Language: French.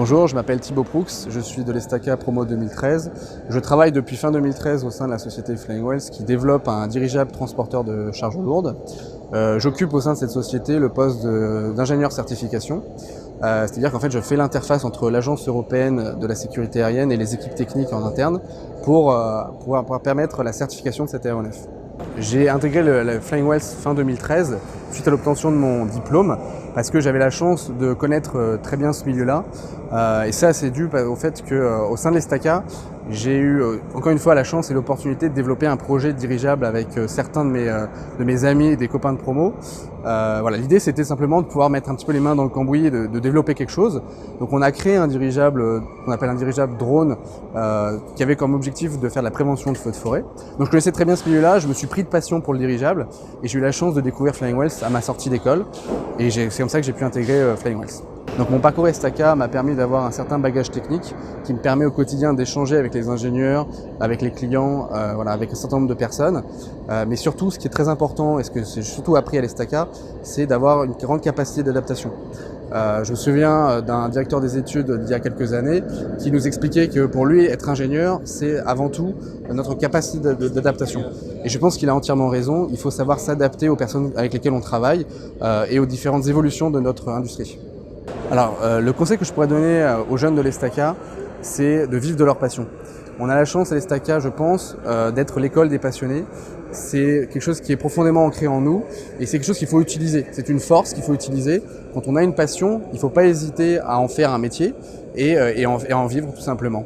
Bonjour, je m'appelle Thibaut Proux, je suis de l'Estaca Promo 2013. Je travaille depuis fin 2013 au sein de la société Flying Whales qui développe un dirigeable transporteur de charges lourdes. J'occupe au sein de cette société le poste d'ingénieur certification. C'est-à-dire qu'en fait je fais l'interface entre l'Agence européenne de la sécurité aérienne et les équipes techniques en interne pour pouvoir permettre la certification de cet aéronef. J'ai intégré le Flying Whales fin 2013 suite à l'obtention de mon diplôme parce que j'avais la chance de connaître très bien ce milieu-là. Et ça, c'est dû au fait qu'au sein de l'Estaca, j'ai eu encore une fois la chance et l'opportunité de développer un projet de dirigeable avec certains de mes amis et des copains de promo. Voilà, l'idée c'était simplement de pouvoir mettre un petit peu les mains dans le cambouis et de développer quelque chose. Donc on a créé un dirigeable qu'on appelle un dirigeable drone qui avait comme objectif de faire de la prévention de feux de forêt. Donc je connaissais très bien ce milieu-là, je me suis pris de passion pour le dirigeable et j'ai eu la chance de découvrir Flying Whales à ma sortie d'école et c'est comme ça que j'ai pu intégrer Flying Whales. Donc mon parcours Estaca m'a permis d'avoir un certain bagage technique qui me permet au quotidien d'échanger avec les ingénieurs, avec les clients, voilà, avec un certain nombre de personnes. Mais surtout, ce qui est très important et ce que j'ai surtout appris à l'Estaca, c'est d'avoir une grande capacité d'adaptation. Je me souviens d'un directeur des études d'il y a quelques années qui nous expliquait que pour lui, être ingénieur, c'est avant tout notre capacité d'adaptation. Et je pense qu'il a entièrement raison, il faut savoir s'adapter aux personnes avec lesquelles on travaille et aux différentes évolutions de notre industrie. Alors, le conseil que je pourrais donner aux jeunes de l'Estaca, c'est de vivre de leur passion. On a la chance à l'Estaca, je pense, d'être l'école des passionnés. C'est quelque chose qui est profondément ancré en nous et c'est quelque chose qu'il faut utiliser. C'est une force qu'il faut utiliser. Quand on a une passion, il ne faut pas hésiter à en faire un métier et en vivre tout simplement.